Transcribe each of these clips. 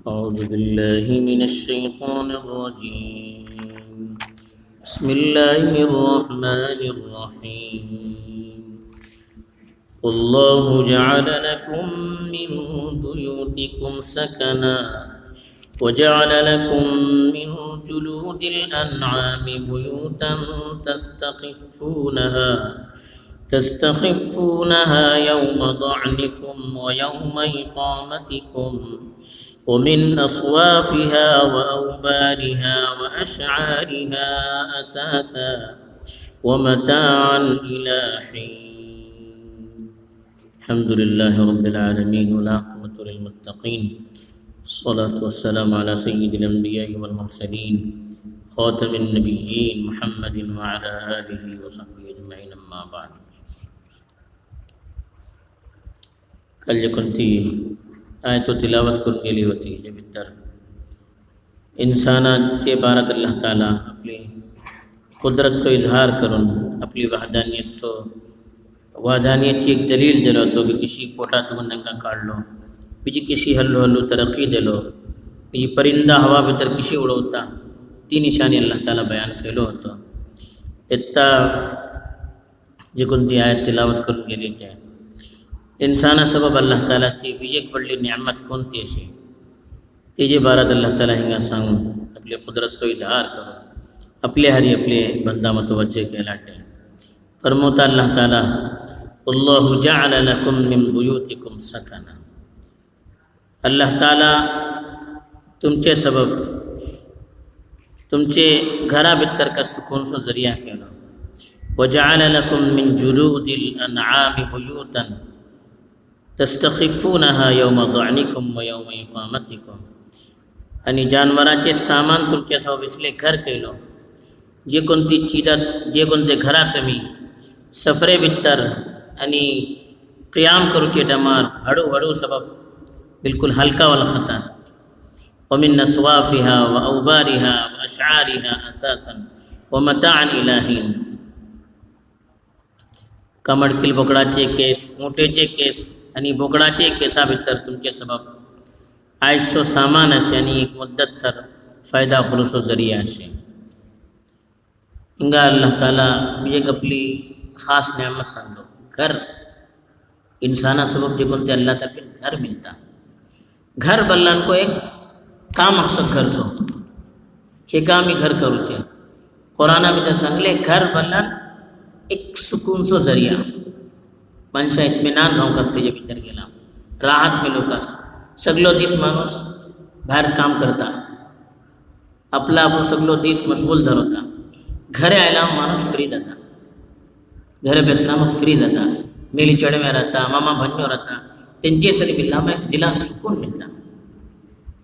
أعوذ بالله من الشيطان الرجيم. بسم الله الرحمن الرحيم. والله جعل لكم من بيوتكم سكنا وجعل لكم من جلود الأنعام بيوتا تستخفونها يوم ضعنكم ويوم إقامتكم ومن أصوافها وأوبارها وأشعارها أثاثا ومتاعا إلى حين. الحمد لله رب العالمين والعاقبة للمتقين، الصلاة والسلام على سيد الأنبياء والمرسلين خاتم النبيين محمد وعلى آله وصحبه أجمعين. أما بعد. कल जो कोणती आयत तिलावत करून गेली होती जे तर इंसानाचे बारात अल्लाह ताला आपली कुदरतचो इजहार करून आपली वाहदानियतची एक दलील दिलो तो भी किसी पोटातून तांकां काढलो, बीजी किसी हल्लू हल्लू तरक्की दिलो, बीजी परिंदा हवा भितर किशी उडवता ती निशानी अल्लाह ताला बयान केलो होतो. इत्ता जी कोणती आयत तिलावत करून गेली ते इंसाना सबब अल्लाह तालाची एक व्हडली नियामत कोणती अशी तेजे बारात अल्लाह ताला हिंगा सांगून आपले कुदरतचो इजहार करून आपले हारी आपले बंदा मुतवज्जे केला ते फरमोता अल्लाह ताला अल्लाहु जअल लकुम मिन बुयूतिकुम सकना. अल्लाह ताला तुमचे सबब तुमचे घरा भितर का सुकून सो जरिया केलो. वजअल लकुम मिन जुलूदिल अनआमी बुयूतन तस्तखिफूनहा यौम ضعنिकुम व यौम इकामतिकुम. आणि जानवराचे सामान तुमच्या सो विसले घर केलो. जे कोणती चीजा जे कोणते घरा तुम्ही सफरे भितर आणि क़ियाम करूचे डमार हळूहळू सबब बिल्कुल हलका वाला खाता. वमिन अस्वाफिहा व औबारिहा व अशआरिहा असासन व मताअन इला हिन. कमडकिल बोकडाचे केस, मोठेचे केस आणि बोकडाचे केसा भितर तुमचे सबब आयशो सामान असे आणि एक मुद्दत सर फायदा खुलूसो जरिया असे. हिंगा अल्लाह ताला एक आपली खास नेमत सांगलो. घर इंसाना सबब जे कोणते अल्लाह तर्फे घर मिलता. घर बल्लान को एक काम मकसद घर सो हे काम ही घर करूचे. कुराना भितर सांगले घर बल्लान एक सुकून सो जरिया. मनशा इत्मिनान रावंक तेजे भितर गेला, राहत मेलोकास. सगलो दीस माणूस भायर काम करता, आपला आपूण सगलो दीस मशगूल धरता. घरे आयला माणूस फ्री जाता. घरे बेसला मग फ्री जाता, मेली चेडव्या राहता, मामा भन्यो राहता, तेंचे सरी बिल्ला मग दिला सुकून मिळता.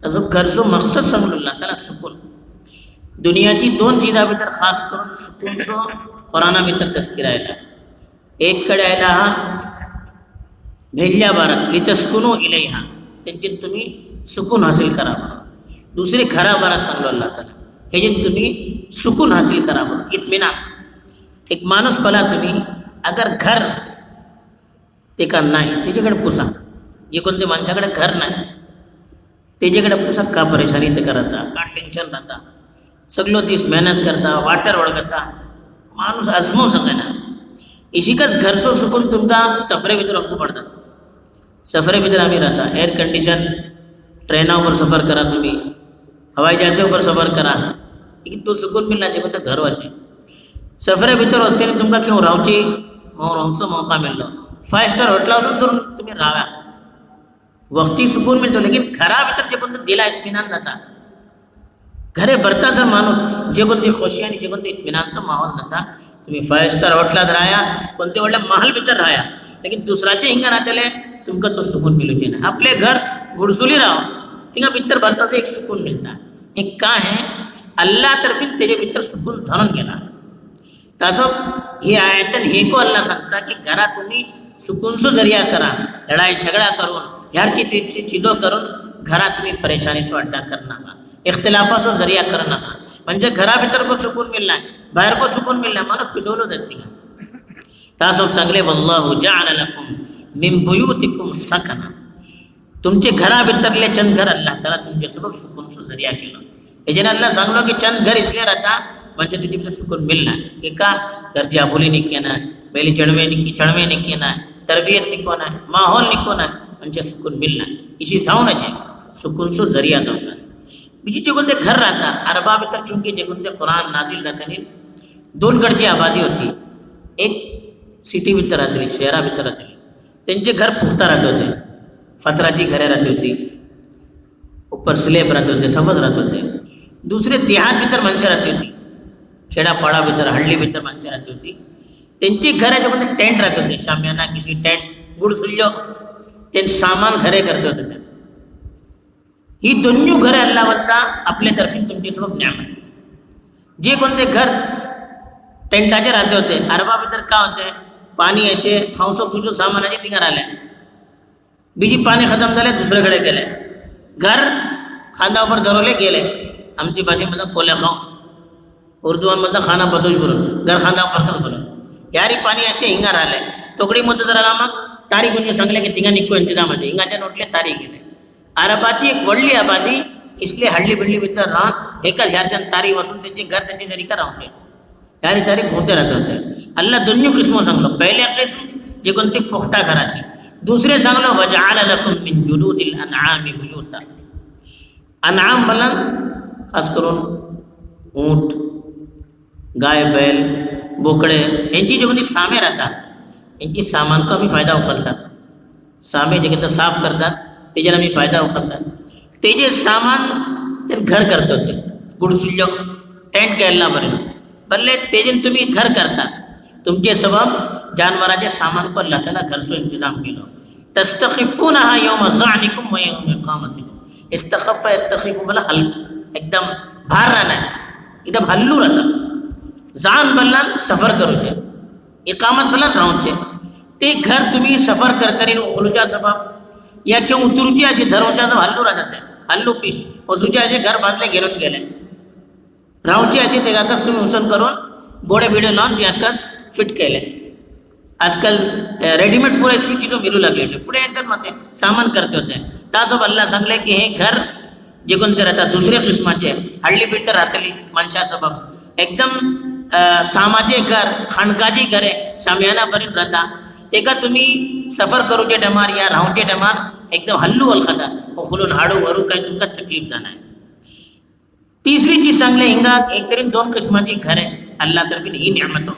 ताजो घरचो मकसद सांगलो त्याला सुकून. दुनियाची दोन चिजा भितर खास करून सुकूनचो कुराना भितर तस्कीर आयला. एक कडे आयला हा मेल्ल्या बारात लितस्कुनू इलैहा, तेंचेन तुम्ही सुकून हासिल करा. दुसरे घरा बारात सांगलो अल्लाह ताला हेजेन तुम्ही सुकून हासिल करा. इत्मिनान. एक माणूस पला तुम्ही अगर घर तेका नाही तेजेकडे पुसा. जे कोणते माणसाकडे घर नाही तेजेकडे पुसा का परेशानी ते करता, का टेन्शन राहता, सगलो दीस मेहनत करता, वाटर वळगता, माणूस अजमो सगळ्यांना. इशिकच घरचो सुकून तुमकां सफरे भितर वखू पडतात. सफरे भितर आम्ही राहता, एअर कंडिशन ट्रेना ऊपर सफर करा, तुम्ही हवाई जहाजे ऊपर सफर करा, लेकिन तो सुकून मिळना जे कोणतं घर वाशे. सफरे भितर वचतेनी तुमकां खंय रावचो मौका मेळ्ळो, 5 स्टार हॉटेला वचून तर तुम्ही राव्या, वक्ती सुकून मिळतो. लेकिन घरा भितर जे कोणतं दिला इत्मिनान जाता. घरे भरता जर माणूस जे कोणती खोशी आणि जे कोणते इत्मिनानचो माहोल जाता. तुम्ही 5 स्टार हॉटेलात राया, कोणते व्हडल्या महल भितर राया, लेकिन दुसऱ्याचे हिंगा राहतले तुमकां तो सुकून मिळूचे ना. आपले घर गुडसुली राव थिंगा भितर भरताचो एक सुकून मिळता. हे काय है अल्लाह तर्फीन तेजे भितर सुकून धरून गेला. तासो ही आयतन हे को अल्लाह सांगता की घरा तुम्ही सुकूनचो जरिया करा. लढाई झगडा करून ह्याची तेची चिजो करून घरा तुम्ही परेशानीचो अड्डा कर नाका, इख्तिलाफाचो जरिया कर नाका. म्हणजे घरा भितर को सुकून मिळना, बाहेर को सुकून मिळना, माणूस पिसवलो जात. तासो सांगले वल्लाहु जअल लकुम मिन बुयूतिकुम सकना. तुमचे घरा भितरले चंद घर अल्लाह ताला तुमच्या सबब सुकूनचो जरिया केलो. हेजेने अल्लाह सांगलो की चंद घर इसलिए रहता म्हणजे तुझे भितर सुकून मिलना की का घरची आबोली निके ना, मेली चढ़वे निके ना, तरबियत निको ना, माहौल निको ना म्हणजे सुकून मिलना इसी जाऊन सुकूनचो जरिया जाऊन. बीजी जे कोणते घर राहता अरबा भितर चूंकि जे कोणते कुरान नाजिल जातानी दोन गडची आबादी होती. एक सिटी भितर राहतली, शहरा भितर राहतली, त्यांचे घर पुख्ता राहत होते, फतराची घरे राहती होती, ऊपर स्लेब राहते होते, सफद राहत होते. दुसरे देहात भितर माणसं राहती होती, खेडापाडा भितर हळ्ळी भितर माणसं राहती होती. त्यांची घराच्या मध्ये टेंट राहत होते, शामियाना किसी टेंट गुडसुल्यो ते सामान घरे करते होते. ही दोन्ही घरे अल्लाह बोलता आपल्या तर्फे तुमची सबब न्यामत. जे कोणते घर टेंटाचे राहते होते अरबा भितर का होते पाणी असे खावसो पिवसो सामानाचे ठिकाण आले, बीजी पाणी खतम झाले दुसऱ्याकडे गेले, घर खांद्यावर धरवले गेले. आमची भाषेमध्ये कोल्या खाऊ, उर्दूमध्ये खाना बदोश बोलून घर खांद्यावर करत बोलून यारी पाणी असे हिंगा राहिले. तोकडी मत जरा मग तारीख म्हणजे सांगले की तिघा निघू इंतजामाचे हिंगाच्या नोटले तारीख गेले. अरबाची एक वडली आबादी इसलिए हळ्ळी बिळली भितर राहून एकाच ह्याच्यान तारीख वाचून त्यांचे घर त्यांची जरिका राहते यारी तारीख होते राहत होते. अल्लाह दोन्ही किस्म सांगलो. पहिले किस्म जे कोणते पुख्ता घराची, दुसरे सांगलो वजअल लकुम मिन जुलूदिल अनआमी बुयूता. अनआम बलन खास करून ऊंट, गाय, बैल, बोकडे यांची जे कोणती सामे राहतात यांची सामान को आम्ही फायदा उचलतात. सामे जे काही साफ करतात तेजेला आम्ही फायदा उचलतात. ते जे सामान ते घर करत होते गुडसुल्यो टेंट केला बरे बल्ले तेजेन तुम्ही घर करतात तुमचे सबब जानवराचे सामान को अल्लाह ताला घर सो इंतजाम केलो. तस्तखिफूनहा यौम ज़अनिकुम व यौम इकामतिकुम. इस्तखफ़ यस्तखिफु बला हल एकदम भार रहना है, एकदम हल्लू रहता. जान बल्लन सफर करूचे, इकामत बल्लन राहूचे. ते घर तुम्ही सफर करताना उखलूच्या सबब या क्यों उतरूची अशी धरवच्या सबब हल्लू राहतात. हल्लू पीस वसूचे असे घर बांधले घेऊन गेले राहूचे असे ते गाकस तुम्ही उसन करून बोडे बिडे लावून ते आकस फिट केले. आजकाल रेडीमेड पुरे अशी चीजों मिलू लागले पुढे याच्यात मध्ये सामान करते होते. त्यासोबत अल्लाह सांगले की हे घर जे कोणते राहतात दुसऱ्या किस्माचे हळ्ळी भितर राहतली माणसा सबब एकदम सामाचे घर खाणकाची घरे सामियाना पर्यंत राहता. ते का तुम्ही सफर करूचे टायमार या राहूचे टायमार एकदम हल्लू वलखता खोलून हाडू वरू काही तुमका तकलीफ जाणार. तीसरी चीज सांगले हिंगा एक तरी दोन किस्माची घरे अल्लाह तर्फे ही नियामत हो.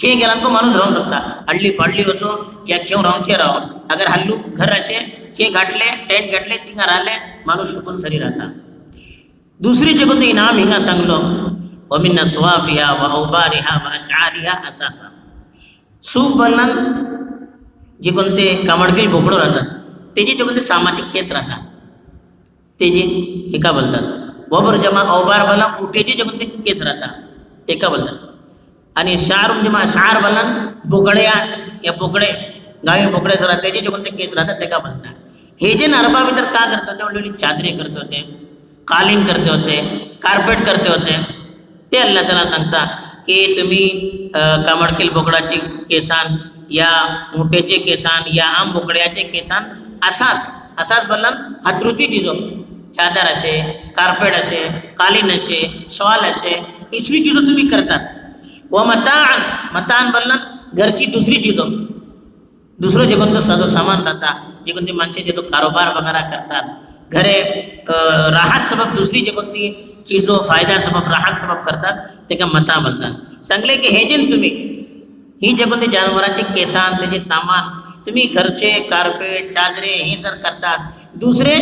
खे गेला माणूस राहू शकता हळ्ळी पाडली असो या खेव राहूचे राहो. अगर हल्लू घर असे खे गाठले टेंट गाठले तिंगा राहिले माणूस सुकून सरी राहता. दुसरी जे कोणते इनाम हिंगा सांगलो वमिन अस्वाफिहा व औबारिहा व अशआरिहा असासा. सूफ बनन जे कोणते कामडकील बोकडो राहतात त्याचे जे कोणते सामाजिक केस राहतात ते जे हे का बोलतात. वबर जमा औबार बला उठेचे जे कोणते केस राहतात ते का बोलतात. आणि शार जमा शार बलन बोकड्या या बोकडे गावी बोकडे जरा त्याचे जे कोणते केस राहतात ते का बोलतात. हे जे अरबा भितर का करत होते वेगवेगळी चादरे करते होते, कालीन करते होते, कार्पेट करते होते. ते अल्लाह ताला सांगता की तुम्ही कामडकील बोकडाचे केसान या मोठ्याचे केसान या आम बोकड्याचे केसान असाच बल्लन हातरुची चिजो चादर असे कार्पेट असे कालीन असे शॉल असे इसवी चीजों तुम्ही करतात. व मतान बल्लन घरची दुसरी चीजो दुसरं जे कोणतं साजो सामान राहतात जे कोणती माणसे जे तो कारोबार वगैरे करतात घरे राहत सबब दुसरी जे कोणती चीजो फायदा सबब राहत सबब करतात ते का मता बोलतात. सांगले की हे जे तुम्ही ही जे कोणते जानवराचे केसान त्याचे सामान तुम्ही घरचे कार्पेट चादरे हे सर करतात. दुसरे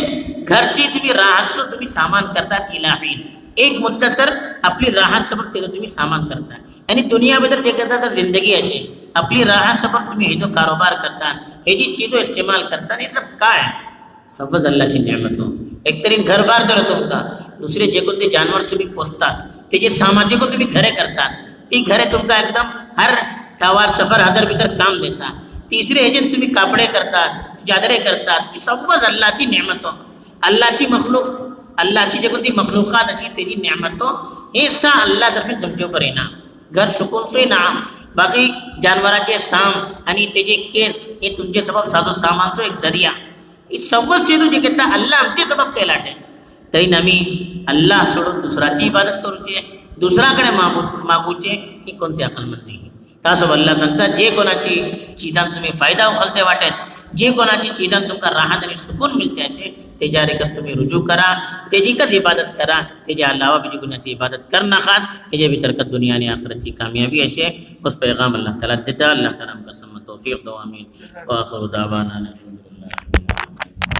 घरची तुम्ही राहत तुम्ही सामान करतात इलाही एक मुत्तसर आपली राहत सबब ते तुम्ही सामान करता. आणि दुनियाभितर जे करता जिंदगी अशी आपली राहत सबब तुम्ही हे जो कारोबार करतात हे जी चीजो इस्तेमाल करतात हे सब काय सफज अल्लाची नियामत हो. एक तरी घरबार दिलं तुमका. दुसरे जे कोणते जानवर तुम्ही पोसतात ते जे सामाजिक तुम्ही घरे करतात ती घरे तुमका एकदम हर टावर सफर हजार भीतर काम देतात. तिसरे हे जे तुम्ही कापडे करतात चादरे करतात सफज अल्लाची नियामत हो. अल्लाची मखलूक अल्लाची जे कोणती मखलूकात अशी त्याची नियामत हो. हे सा अल्लाह तर्फे तुमच्यावर इनाम घर सुकून से नाम बाकी जानवराचे साम आणि त्याचे केस हे तुमचे सबब साजो सामानचो एक जरिया ही सगळ्याच चीज जी घेता अल्लाह आमचे सबब पेलाटे तरी आम्ही अल्लाह सोडून दुसराची इबादत करूचे दुसराकडे मागूचे ही कोणती अकलमंद नाही तासो अल्लाह सांगता जे कोणाची चिजान तुम्ही फायदा उखलते वाटेत जे कोणाची चिजान तुमका राहत आणि सुकून मिळते असे तेजा रेकस तुम्ही रुजू करा तेजीकच इबादत करा तेजा अलावा बीजी गुन्ह्याची इबादत कर नाखात तेजे भितरकत दुनिया आणि आखिरतची कामयाबी असे उस पैगाम अल्लाह ताला देता अल्लाह ताला हमका समत तौफीक दो आमीन व आखिर दावाना अल्हम्दुलिल्लाह।